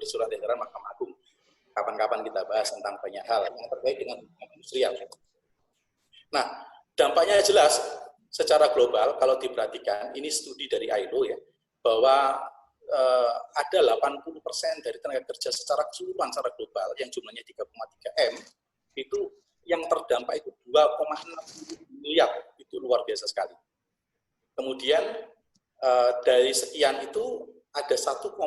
di surat edaran Mahkamah Agung. Kapan-kapan kita bahas tentang banyak hal yang terkait dengan hubungan industrial. Nah, dampaknya jelas secara global kalau diperhatikan, ini studi dari ILO ya, bahwa ada 80% dari tenaga kerja secara keseluruhan secara global yang jumlahnya 3,3 M itu yang terdampak itu 2,6 miliar, itu luar biasa sekali. Kemudian dari sekian itu ada 1,2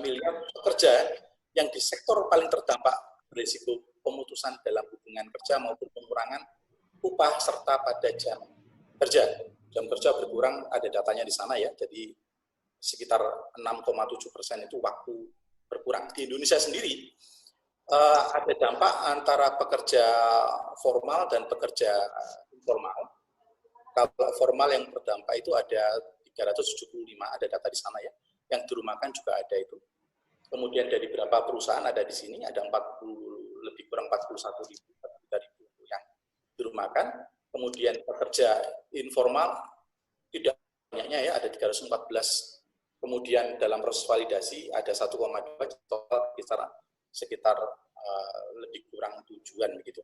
miliar pekerja yang di sektor paling terdampak berisiko pemutusan dalam hubungan kerja maupun pengurangan upah serta pada jam kerja. Jam kerja berkurang, ada datanya di sana ya, jadi sekitar 6,7% itu waktu berkurang. Di Indonesia sendiri ada dampak antara pekerja formal dan pekerja informal. Kalau formal yang terdampak itu ada 375, ada data di sana ya. Yang dirumahkan juga ada itu. Kemudian dari beberapa perusahaan ada di sini, ada 40, lebih kurang 41.000 yang dirumahkan. Kemudian pekerja informal tidak banyaknya ya, ada 314. Kemudian dalam proses validasi ada 1,2 total sekitar lebih kurang tujuan begitu.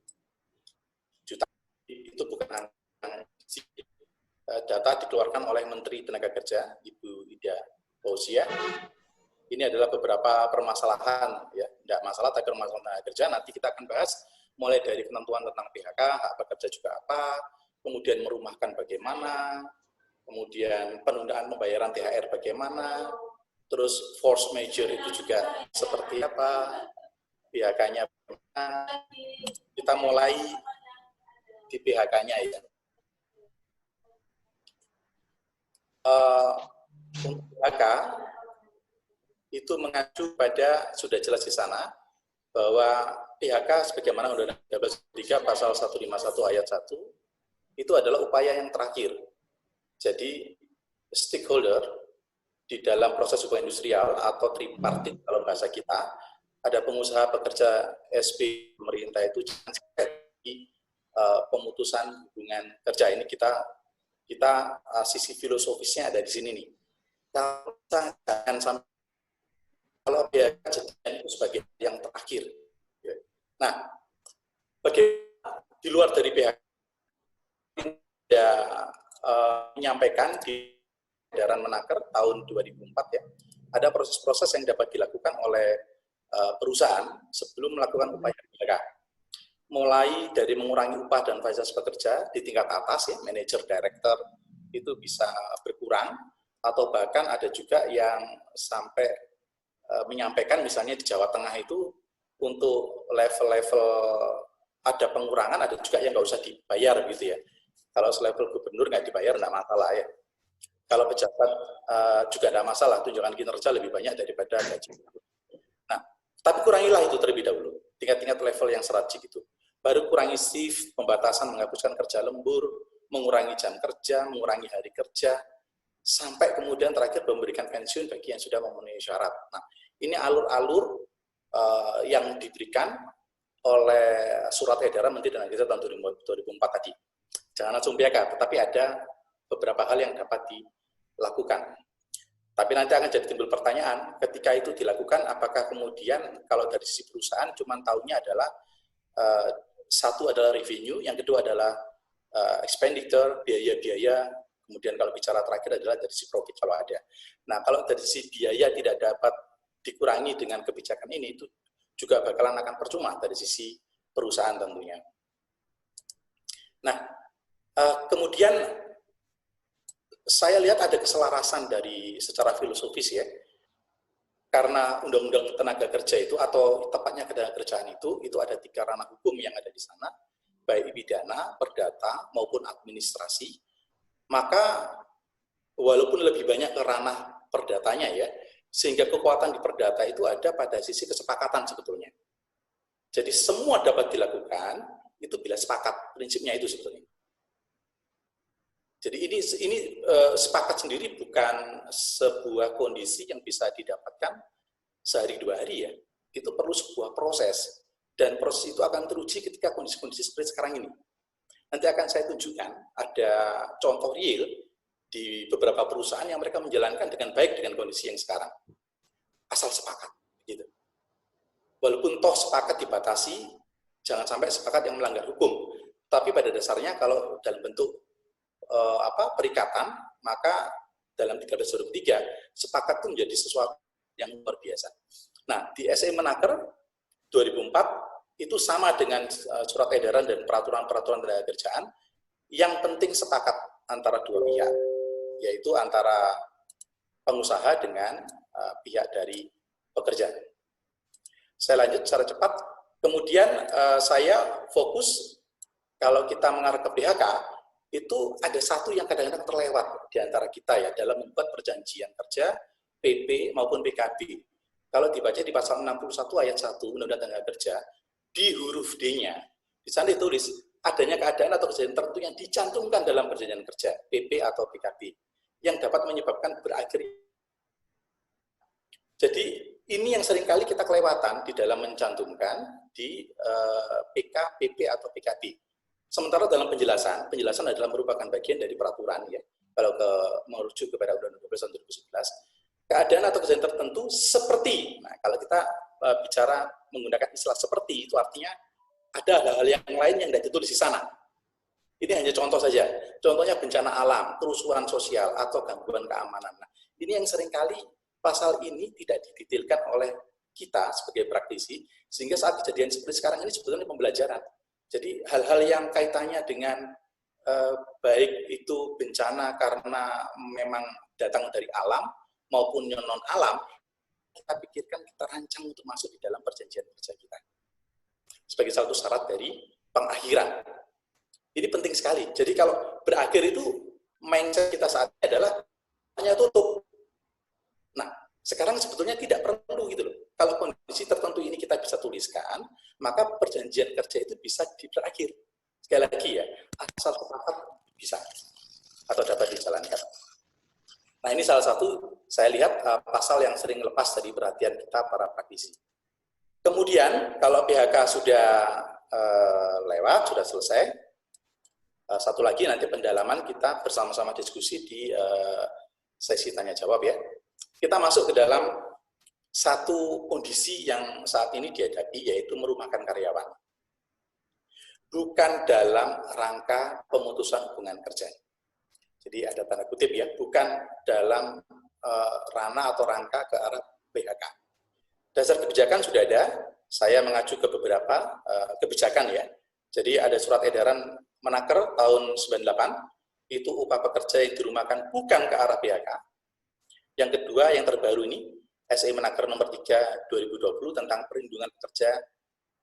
Juta. Itu bukan data dikeluarkan oleh Menteri Tenaga Kerja Ibu Ida Fauzia. Ini adalah beberapa permasalahan ya, tidak masalah tapi permasalahan tenaga kerja. Nanti kita akan bahas mulai dari ketentuan tentang PHK, hak pekerja juga apa, kemudian merumahkan bagaimana, kemudian penundaan pembayaran THR bagaimana, terus force majeure itu juga seperti apa, PHK-nya bagaimana. Kita mulai di PHK-nya ya. Untuk PHK itu mengacu pada, sudah jelas di sana, bahwa PHK sebagaimana Undang-Undang 13 pasal 151 ayat 1, itu adalah upaya yang terakhir. Jadi, stakeholder di dalam proses hubungan industrial atau tripartit kalau bahasa kita, ada pengusaha, pekerja, SP, pemerintah itu jangan sampai pemutusan hubungan kerja. Ini kita sisi filosofisnya ada di sini nih. Jangan sampai kalau PHK itu sebagai yang terakhir. Nah, di luar dari PHK menyampaikan di edaran Menaker tahun 2004 ya, ada proses-proses yang dapat dilakukan oleh perusahaan sebelum melakukan upaya PHK. Mulai dari mengurangi upah dan fasilitas pekerja di tingkat atas ya, manajer, director itu bisa berkurang, atau bahkan ada juga yang sampai menyampaikan misalnya di Jawa Tengah itu untuk level-level ada pengurangan, ada juga yang nggak usah dibayar gitu ya. Kalau selevel gubernur nggak dibayar nggak masalah ya. Kalau pejabat juga nggak masalah, tunjangan kinerja lebih banyak daripada gaji. Nah, tapi kurangilah itu terlebih dahulu, tingkat-tingkat level yang strategik itu. Baru kurangi shift, pembatasan, menghapuskan kerja lembur, mengurangi jam kerja, mengurangi hari kerja, sampai kemudian terakhir memberikan pensiun bagi yang sudah memenuhi syarat. Nah, ini alur-alur yang diberikan oleh surat edaran Menteri Tenaga Kerja tahun 2004 tadi. Jangan langsung PHK, tetapi ada beberapa hal yang dapat dilakukan. Tapi nanti akan jadi timbul pertanyaan, ketika itu dilakukan, apakah kemudian kalau dari sisi perusahaan cuma tahunya adalah satu adalah revenue, yang kedua adalah expenditure, biaya-biaya, kemudian kalau bicara terakhir adalah dari sisi profit kalau ada. Nah, kalau dari sisi biaya tidak dapat dikurangi dengan kebijakan ini, itu juga bakalan akan percuma dari sisi perusahaan tentunya. Nah, kemudian saya lihat ada keselarasan dari secara filosofis ya, karena Undang-Undang Tenaga Kerja itu, atau tepatnya ketenagakerjaan itu ada 3 ranah hukum yang ada di sana, baik pidana, perdata, maupun administrasi. Maka walaupun lebih banyak ke ranah perdatanya ya, sehingga kekuatan di perdata itu ada pada sisi kesepakatan sebetulnya. Jadi semua dapat dilakukan itu bila sepakat, prinsipnya itu sebetulnya. Jadi ini sepakat sendiri bukan sebuah kondisi yang bisa didapatkan sehari 2 hari ya. Itu perlu sebuah proses, dan proses itu akan teruji ketika kondisi-kondisi seperti sekarang ini. Nanti akan saya tunjukkan ada contoh real di beberapa perusahaan yang mereka menjalankan dengan baik dengan kondisi yang sekarang, asal sepakat gitu. Walaupun toh sepakat dibatasi, jangan sampai sepakat yang melanggar hukum. Tapi pada dasarnya kalau dalam bentuk perikatan, maka dalam 13/2003 sepakat itu menjadi sesuatu yang luar biasa. Nah, di SE Menaker 2004 itu sama dengan surat edaran dan peraturan-peraturan tenaga kerjaan, yang penting sepakat antara dua pihak, yaitu antara pengusaha dengan pihak dari pekerja. Saya lanjut secara cepat. Kemudian saya fokus, kalau kita mengarah ke PHK, itu ada satu yang kadang-kadang terlewat di antara kita ya, dalam membuat perjanjian kerja, PP maupun PKB. Kalau dibaca di pasal 61 ayat 1 Undang-Undang Tenaga Kerja, di huruf D-nya, di sana ditulis, adanya keadaan atau kejadian tertentu yang dicantumkan dalam perjanjian kerja, PP atau PKB, yang dapat menyebabkan berakhir. Jadi, ini yang seringkali kita kelewatan di dalam mencantumkan di PK, PP, atau PKB. Sementara dalam penjelasan adalah merupakan bagian dari peraturan ya. Kalau merujuk kepada Undang-Undang 12 tahun 2011, keadaan atau kejadian tertentu seperti, nah kalau kita bicara menggunakan istilah seperti, itu artinya ada hal-hal yang lain yang tidak ditulis di sana. Ini hanya contoh saja. Contohnya bencana alam, kerusuhan sosial, atau gangguan keamanan. Nah, ini yang seringkali pasal ini tidak didetailkan oleh kita sebagai praktisi, sehingga saat kejadian seperti sekarang ini sebetulnya pembelajaran. Jadi hal-hal yang kaitannya dengan baik itu bencana karena memang datang dari alam maupun non alam, kita pikirkan, kita rancang untuk masuk di dalam perjanjian kerja kita sebagai satu syarat dari pengakhiran. Ini penting sekali. Jadi kalau berakhir itu mindset kita saat ini adalah hanya tutup. Nah, sekarang sebetulnya tidak perlu gitu loh. Kalau kondisi tertentu ini kita bisa tuliskan, maka perjanjian kerja itu bisa berakhir. Sekali lagi ya, asal sepakat bisa atau dapat dijalankan. Nah, ini salah satu saya lihat pasal yang sering lepas dari perhatian kita para praktisi. Kemudian kalau PHK sudah lewat, sudah selesai, satu lagi nanti pendalaman kita bersama-sama diskusi di sesi tanya jawab ya. Kita masuk ke dalam satu kondisi yang saat ini dihadapi, yaitu merumahkan karyawan. Bukan dalam rangka pemutusan hubungan kerja. Jadi ada tanda kutip ya, bukan dalam ranah atau rangka ke arah PHK. Dasar kebijakan sudah ada, saya mengacu ke beberapa kebijakan ya. Jadi ada surat edaran Menaker tahun 98, itu upah pekerja yang dirumahkan bukan ke arah PHK. Yang kedua, yang terbaru ini, SE Menaker nomor 3 2020 tentang perlindungan pekerja,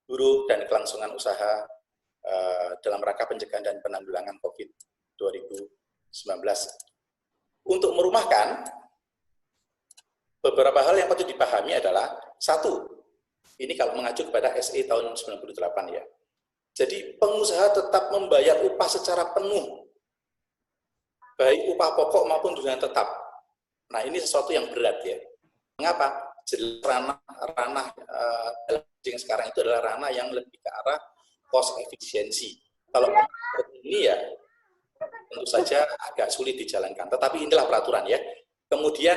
buruh, dan kelangsungan usaha dalam rangka pencegahan dan penanggulangan COVID 2019. Untuk merumahkan, beberapa hal yang patut dipahami adalah, satu, ini kalau mengacu kepada SE tahun 98 ya. Jadi pengusaha tetap membayar upah secara penuh, baik upah pokok maupun tunjangan tetap. Nah, ini sesuatu yang berat ya. Mengapa? Jadi ranah dalam yang sekarang itu adalah ranah yang lebih ke arah cost efisiensi. Kalau ini ya tentu saja agak sulit dijalankan. Tetapi inilah peraturan ya. Kemudian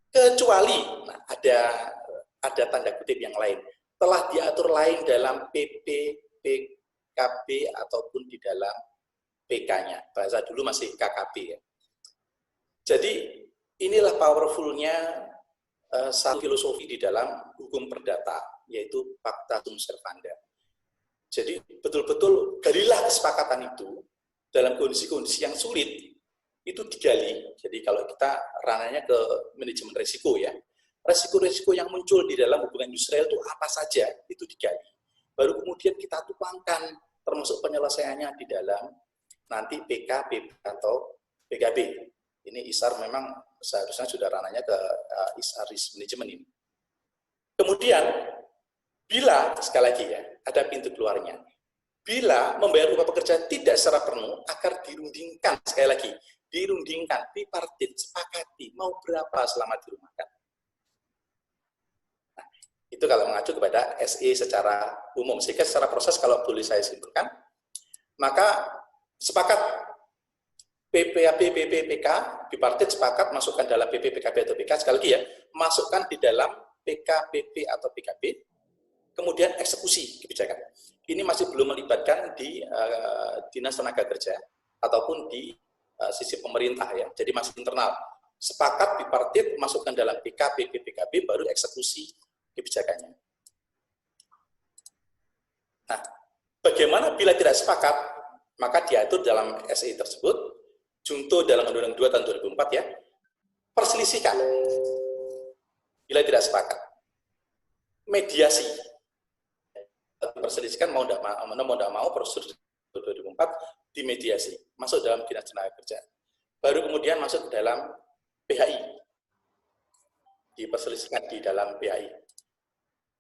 kecuali, nah, ada tanda kutip yang lain, telah diatur lain dalam PP, PKB ataupun di dalam PK-nya. Bahasa dulu masih KKB ya. Jadi inilah powerful-nya satu filosofi di dalam hukum perdata, yaitu Pacta Sunt Servanda. Jadi betul-betul darilah kesepakatan itu dalam kondisi-kondisi yang sulit itu digali. Jadi kalau kita ranahnya ke manajemen risiko ya, risiko-risiko yang muncul di dalam hubungan industrial itu apa saja, itu digali. Baru kemudian kita tuangkan termasuk penyelesaiannya di dalam nanti PK, PP atau PKB. Ini ISAR memang seharusnya sudah ranahnya ke ISAR risk management ini. Kemudian, bila, sekali lagi ya, ada pintu keluarnya. Bila membayar upah pekerja tidak secara penuh, agar dirundingkan, sekali lagi, dirundingkan, tripartit, sepakati, mau berapa selama dirumahkan. Nah, itu kalau mengacu kepada SE secara umum. Sehingga secara proses, kalau boleh saya simpulkan, maka sepakat PPAB, PPPK, bipartit sepakat masukkan dalam PP, PKB atau PK, sekali lagi ya, masukkan di dalam PK, PP atau PKB, kemudian eksekusi kebijakan. Ini masih belum melibatkan di Dinas Tenaga Kerja ataupun di sisi pemerintah ya. Jadi masih internal. Sepakat bipartit masukkan dalam PKB, BPKB, baru eksekusi kebijakannya. Nah, bagaimana bila tidak sepakat? Maka diatur dalam SI tersebut, junto dalam Undang-Undang 2 tahun 2004 ya, perselisihan bila tidak sepakat. Mediasi. Perselisihan mau tidak mau prosedur 2004 dimediasi, masuk dalam Dinas Tenaga Kerja. Baru kemudian masuk ke dalam PHI. Diperselisihkan di dalam PHI.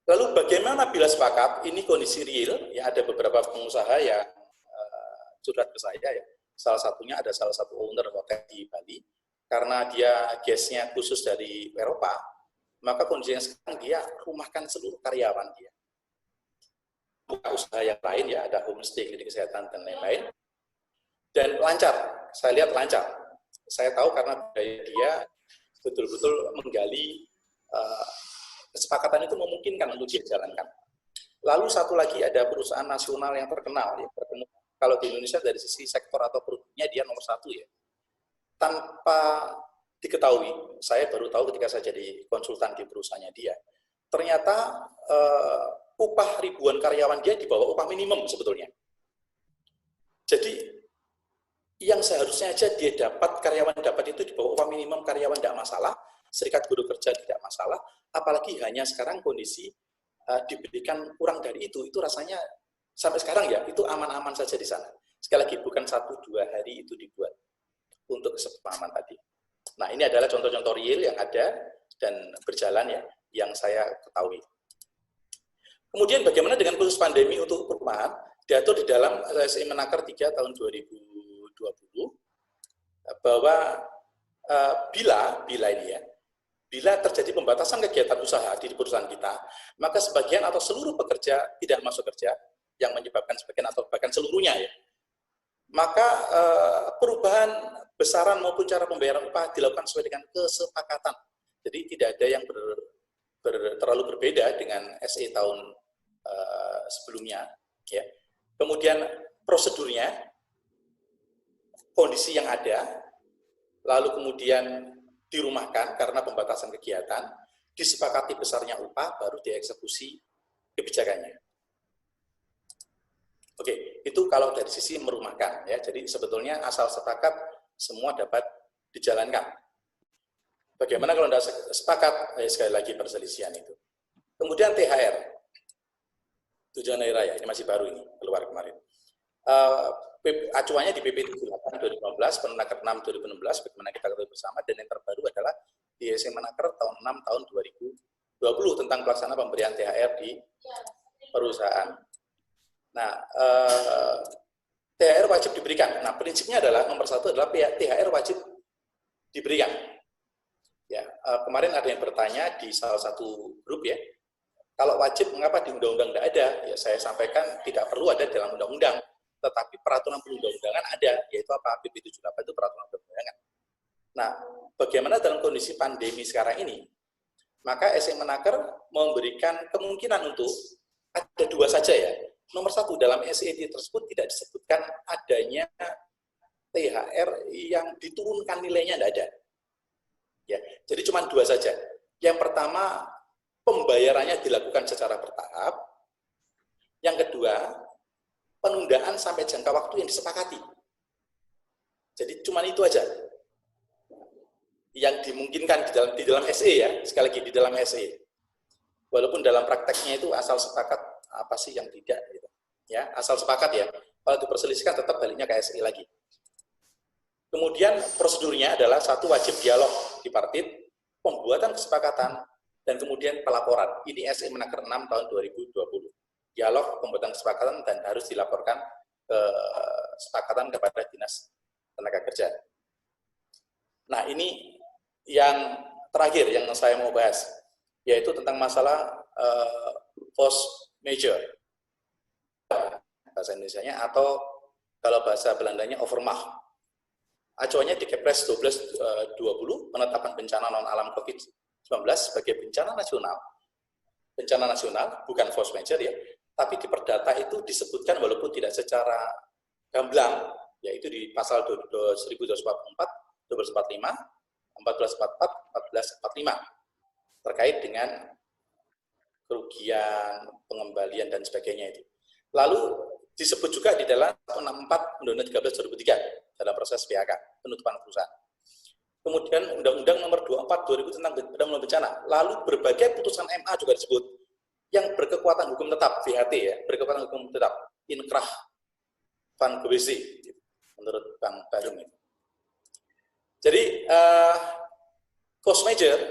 Lalu bagaimana bila sepakat? Ini kondisi real, ya ada beberapa pengusaha yang curhat ke saya ya. Salah satunya ada salah satu owner hotel di Bali, karena dia guestnya khusus dari Eropa, maka kondisinya sekarang dia rumahkan seluruh karyawan dia. Buka usaha yang lain ya, ada homestay, klinik kesehatan dan lain-lain. Dan lancar, saya lihat lancar. Saya tahu karena dia betul-betul menggali kesepakatan itu memungkinkan untuk dia jalankan. Lalu satu lagi ada perusahaan nasional yang terkenal ya, kalau di Indonesia dari sisi sektor atau produknya dia nomor 1 ya. Tanpa diketahui, saya baru tahu ketika saya jadi konsultan di perusahaannya dia. Ternyata upah ribuan karyawan dia di bawah upah minimum sebetulnya. Jadi yang seharusnya aja dia dapat, karyawan dapat itu di bawah upah minimum, karyawan tidak masalah, serikat buruh kerja tidak masalah, apalagi hanya sekarang kondisi diberikan kurang dari itu rasanya sampai sekarang ya, itu aman-aman saja di sana. Sekali lagi, bukan 1-2 hari itu dibuat untuk kesepahaman tadi. Nah, ini adalah contoh-contoh real yang ada dan berjalan ya, yang saya ketahui. Kemudian bagaimana dengan khusus pandemi untuk perumahan? Diatur di dalam SI Menaker 3 tahun 2020 bahwa bila ini ya, bila terjadi pembatasan kegiatan usaha di perusahaan kita, maka sebagian atau seluruh pekerja tidak masuk kerja, yang menyebabkan sebagian atau bahkan seluruhnya ya, maka perubahan besaran maupun cara pembayaran upah dilakukan sesuai dengan kesepakatan. Jadi tidak ada yang terlalu berbeda dengan SE tahun sebelumnya. Ya. Kemudian prosedurnya, kondisi yang ada, lalu kemudian dirumahkan karena pembatasan kegiatan, disepakati besarnya upah, baru dieksekusi kebijakannya. Oke, itu kalau dari sisi merumahkan ya. Jadi sebetulnya asal sepakat semua dapat dijalankan. Bagaimana kalau tidak sepakat? Sekali lagi perselisihan itu. Kemudian THR. Tujuan hari raya, ini masih baru ini, keluar kemarin. Acuannya di PP 78 2015, Permenaker 6 2016, bagaimana kita ketahui bersama, dan yang terbaru adalah di SI Menaker tahun 6 tahun 2020 tentang pelaksanaan pemberian THR di perusahaan. Nah, THR wajib diberikan. Nah, prinsipnya adalah nomor 1 adalah THR wajib diberikan. Ya, kemarin ada yang bertanya di salah satu grup ya, kalau wajib mengapa di undang-undang tidak ada? Ya, saya sampaikan tidak perlu ada dalam undang-undang, tetapi peraturan perundang-undangan ada, yaitu apa? PP 78 itu peraturan perundang-undangan. Nah, bagaimana dalam kondisi pandemi sekarang ini? Maka SI Menaker memberikan kemungkinan untuk ada 2 saja ya. Nomor 1, dalam SED tersebut tidak disebutkan adanya THR yang diturunkan nilainya, tidak ada. Ya, jadi cuma 2 saja. Yang pertama, pembayarannya dilakukan secara bertahap. Yang kedua, penundaan sampai jangka waktu yang disepakati. Jadi cuma itu aja yang dimungkinkan di dalam SE ya, sekali lagi di dalam SE. Walaupun dalam prakteknya itu asal sepakat apa sih yang tidak gitu. Ya, asal sepakat ya. Kalau diperselisihkan tetap baliknya ke SI lagi. Kemudian prosedurnya adalah 1, wajib dialog tripartit, pembuatan kesepakatan, dan kemudian pelaporan. Ini SI Menaker 6 tahun 2020. Dialog, pembuatan kesepakatan, dan harus dilaporkan kesepakatan kepada Dinas Tenaga Kerja. Nah, ini yang terakhir yang saya mau bahas, yaitu tentang masalah force majeure. Bahasa Indonesianya, atau kalau bahasa Belandanya overmacht. Acuannya di Kepres 1220, penetapan bencana non-alam COVID-19 sebagai bencana nasional bencana nasional, bukan force majeure ya, tapi di Perdata itu disebutkan walaupun tidak secara gamblang, yaitu di pasal 1244, 1245, 1444, 1445 terkait dengan kerugian, pengembalian dan sebagainya itu. Lalu disebut juga di dalam 164 Undang-Undang 13 2003 dalam proses PHK, penutupan perusahaan. Kemudian Undang-Undang Nomor 24 2000 tentang penanggulangan bencana. Lalu berbagai putusan MA juga disebut yang berkekuatan hukum tetap, VHT ya, berkekuatan hukum tetap, inkrah van Gewese, menurut Bang Barung itu. Jadi force majeure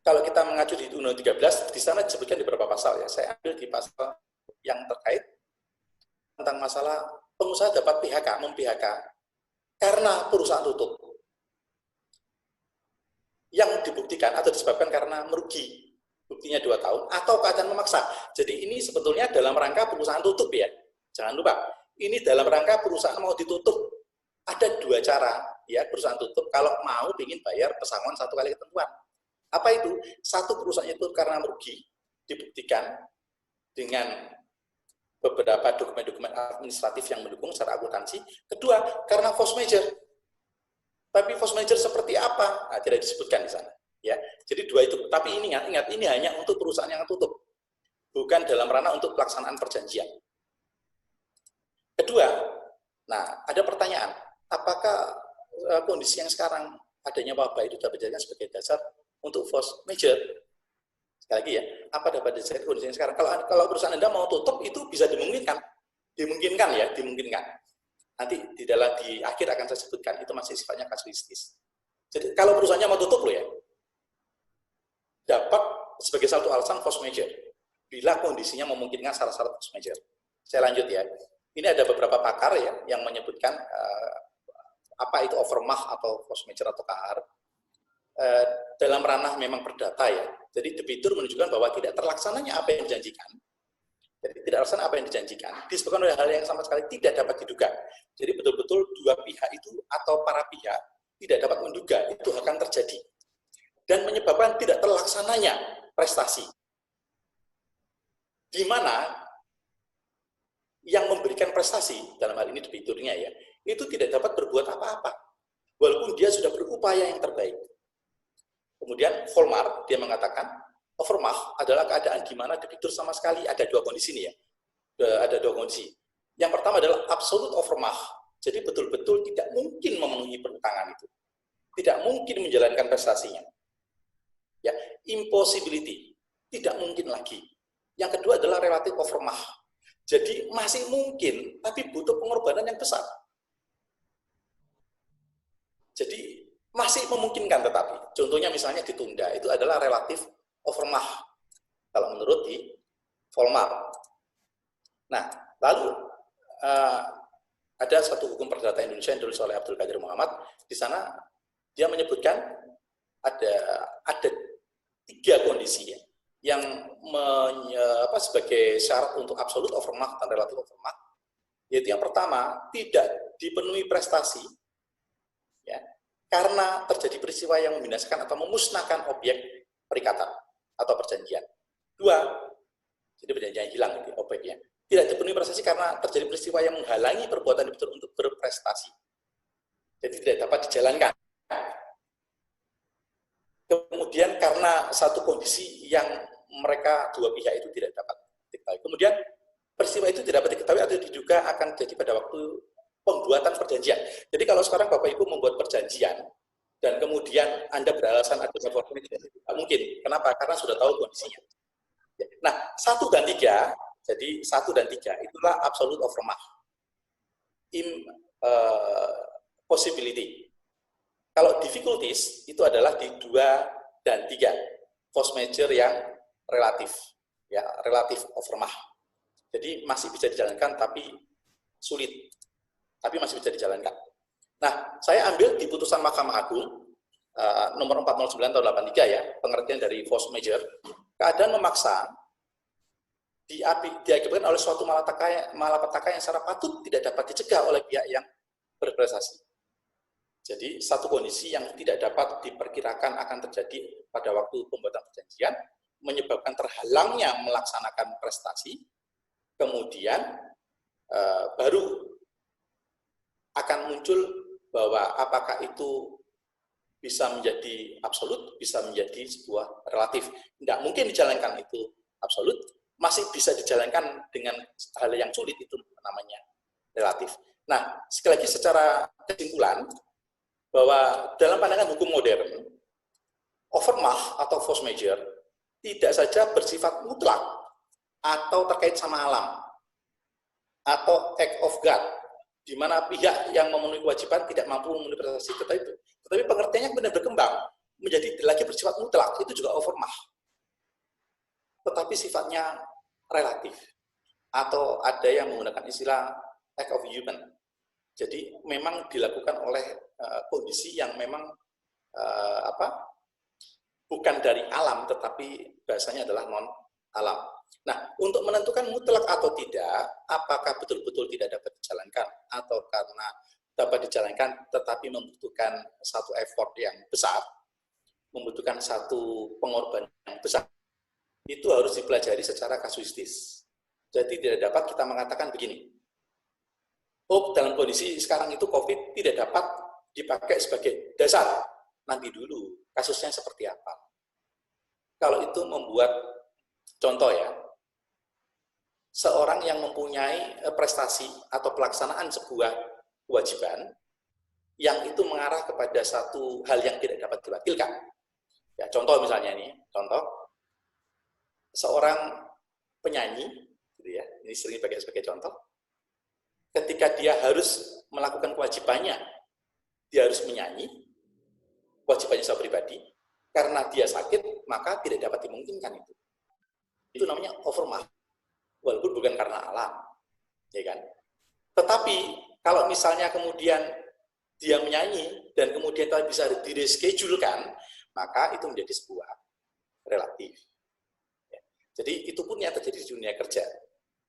kalau kita mengacu di Undang-Undang 13, di sana disebutkan di beberapa pasal ya. Saya ambil di pasal yang terkait tentang masalah pengusaha dapat PHK, mem-PHK karena perusahaan tutup. Yang dibuktikan atau disebabkan karena merugi. Buktinya 2 tahun atau keadaan memaksa. Jadi ini sebetulnya dalam rangka perusahaan tutup ya. Jangan lupa, ini dalam rangka perusahaan mau ditutup. Ada 2 cara ya perusahaan tutup kalau mau ingin bayar pesangon 1 kali ketentuan. Apa itu? 1, perusahaan itu karena merugi, dibuktikan dengan beberapa dokumen-dokumen administratif yang mendukung secara akuntansi. 2, karena force majeure. Tapi force majeure seperti apa? Nah, tidak disebutkan di sana. Ya, jadi 2 itu. Tapi ini ingat, ini hanya untuk perusahaan yang tutup, bukan dalam ranah untuk pelaksanaan perjanjian. Kedua, nah ada pertanyaan, apakah kondisi yang sekarang adanya wabah itu dapat dijadikan sebagai dasar untuk force majeure? Sekali lagi ya, apa dapat dijadikan kondisi yang sekarang? Kalau perusahaan Anda mau tutup itu bisa dimungkinkan, dimungkinkan. Nanti di akhir akan saya sebutkan, itu masih sifatnya kasuistis. Jadi kalau perusahaannya mau tutup loh ya, dapat sebagai satu alasan force majeure, bila kondisinya memungkinkan syarat-syarat force majeure. Saya lanjut ya. Ini ada beberapa pakar ya yang menyebutkan apa itu overmach atau force majeure atau KR. Dalam ranah memang perdata ya. Jadi debitur menunjukkan bahwa tidak terlaksananya apa yang dijanjikan. Jadi tidak terlaksana apa yang dijanjikan disebabkan oleh hal yang sama sekali tidak dapat diduga. Jadi betul-betul 2 pihak itu atau para pihak tidak dapat menduga itu akan terjadi dan menyebabkan tidak terlaksananya prestasi. Di mana yang memberikan prestasi dalam hal ini debiturnya ya, itu tidak dapat berbuat apa-apa walaupun dia sudah berupaya yang terbaik. Kemudian Volmar dia mengatakan overmach adalah keadaan di mana debitur sama sekali ada 2 kondisi nih ya. Ada 2 kondisi. Yang pertama adalah absolute overmach. Jadi betul-betul tidak mungkin memenuhi perhutangan itu. Tidak mungkin menjalankan prestasinya. Ya, impossibility. Tidak mungkin lagi. Yang kedua adalah relative overmach. Jadi masih mungkin tapi butuh pengorbanan yang besar. Jadi masih memungkinkan tetapi contohnya misalnya ditunda itu adalah relatif overmach kalau menurut di Volmar. Nah, lalu ada satu hukum perdata Indonesia yang ditulis oleh Abdul Qadir Muhammad. Di sana dia menyebutkan ada 3 kondisi ya, yang sebagai syarat untuk absolute overmach dan relatif overmach. Yaitu yang pertama, tidak dipenuhi prestasi ya, karena terjadi peristiwa yang membinasakan atau memusnahkan objek perikatan atau perjanjian. 2, jadi perjanjian hilang gitu, objeknya. Tidak dipenuhi prestasi karena terjadi peristiwa yang menghalangi perbuatan debitur untuk berprestasi. Jadi tidak dapat dijalankan. Kemudian karena satu kondisi yang mereka 2 pihak itu tidak dapat diketahui. Kemudian peristiwa itu tidak dapat diketahui atau diduga akan terjadi pada waktu pembuatan perjanjian. Jadi kalau sekarang Bapak Ibu membuat perjanjian dan kemudian Anda beralasan ada force majeure, tidak mungkin. Kenapa? Karena sudah tahu kondisinya. Nah, 1 dan 3, jadi 1 dan 3 itulah absolute overmach. Possibility. Kalau difficulties itu adalah di 2 dan 3, force majeure yang relatif, ya relatif overmach. Jadi masih bisa dijalankan tapi sulit, tapi masih bisa dijalankan. Nah, saya ambil di putusan Mahkamah Agung nomor 409 tahun 83 ya, pengertian dari force majeure, keadaan memaksa diakibatkan oleh suatu malapetaka yang secara patut tidak dapat dicegah oleh pihak yang berprestasi. Jadi satu kondisi yang tidak dapat diperkirakan akan terjadi pada waktu pembuatan perjanjian menyebabkan terhalangnya melaksanakan prestasi, kemudian baru akan muncul bahwa apakah itu bisa menjadi absolut, bisa menjadi sebuah relatif. Tidak mungkin dijalankan itu absolut, masih bisa dijalankan dengan hal yang sulit, itu namanya relatif. Nah, sekali lagi secara kesimpulan, bahwa dalam pandangan hukum modern, overmach atau force majeure tidak saja bersifat mutlak atau terkait sama alam, atau act of God, di mana pihak yang memenuhi kewajiban tidak mampu memenuhi prestasi itu. Tetapi pengertiannya benar berkembang menjadi lagi bersifat mutlak, itu juga overmach. Tetapi sifatnya relatif. Atau ada yang menggunakan istilah act of human. Jadi memang dilakukan oleh kondisi yang memang bukan dari alam, tetapi bahasanya adalah non alam. Nah, untuk menentukan mutlak atau tidak, apakah betul-betul tidak dapat dijalankan atau karena dapat dijalankan tetapi membutuhkan satu effort yang besar, membutuhkan satu pengorbanan yang besar, itu harus dipelajari secara kasuistis. Jadi tidak dapat kita mengatakan begini, oh dalam kondisi sekarang itu COVID tidak dapat dipakai sebagai dasar, nanti dulu kasusnya seperti apa. Kalau itu membuat contoh ya, seorang yang mempunyai prestasi atau pelaksanaan sebuah kewajiban yang itu mengarah kepada satu hal yang tidak dapat diwakilkan. Ya, contoh misalnya ini, contoh seorang penyanyi, gitu ya, ini sering dipakai sebagai contoh. Ketika dia harus melakukan kewajibannya, dia harus menyanyi, kewajibannya secara pribadi, karena dia sakit, maka tidak dapat dimungkinkan itu. Itu namanya overmach, walaupun bukan karena alam, ya kan? Tetapi kalau misalnya kemudian dia menyanyi dan kemudian bisa direschedule-kan, maka itu menjadi sebuah relatif. Ya. Jadi itu pun yang terjadi di dunia kerja.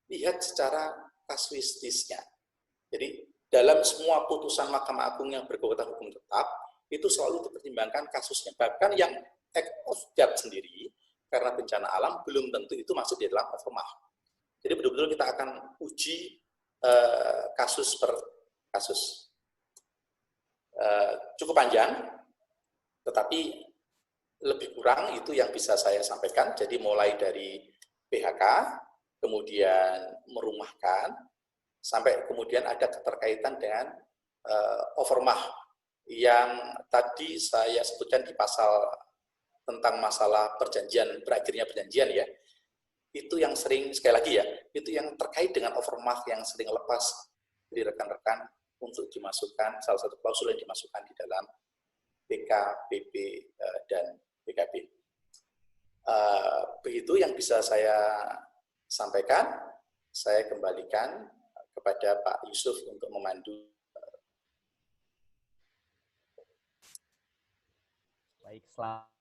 Lihat secara kasuistisnya. Jadi dalam semua putusan Mahkamah Agung yang berkekuatan hukum tetap, itu selalu dipertimbangkan kasusnya. Bahkan yang act of God sendiri, karena bencana alam, belum tentu itu masuk di dalam overmach. Jadi betul-betul kita akan uji kasus per kasus. Cukup panjang, tetapi lebih kurang itu yang bisa saya sampaikan. Jadi mulai dari PHK, kemudian merumahkan, sampai kemudian ada keterkaitan dengan overmach yang tadi saya sebutkan di pasal tentang masalah perjanjian, berakhirnya perjanjian ya. Itu yang sering, sekali lagi ya, itu yang terkait dengan overmach yang sering lepas dari rekan-rekan untuk dimasukkan, salah satu klausul yang dimasukkan di dalam PK, PP, dan PKB. Begitu yang bisa saya sampaikan. Saya kembalikan kepada Pak Yusuf untuk memandu. Baik, selamat.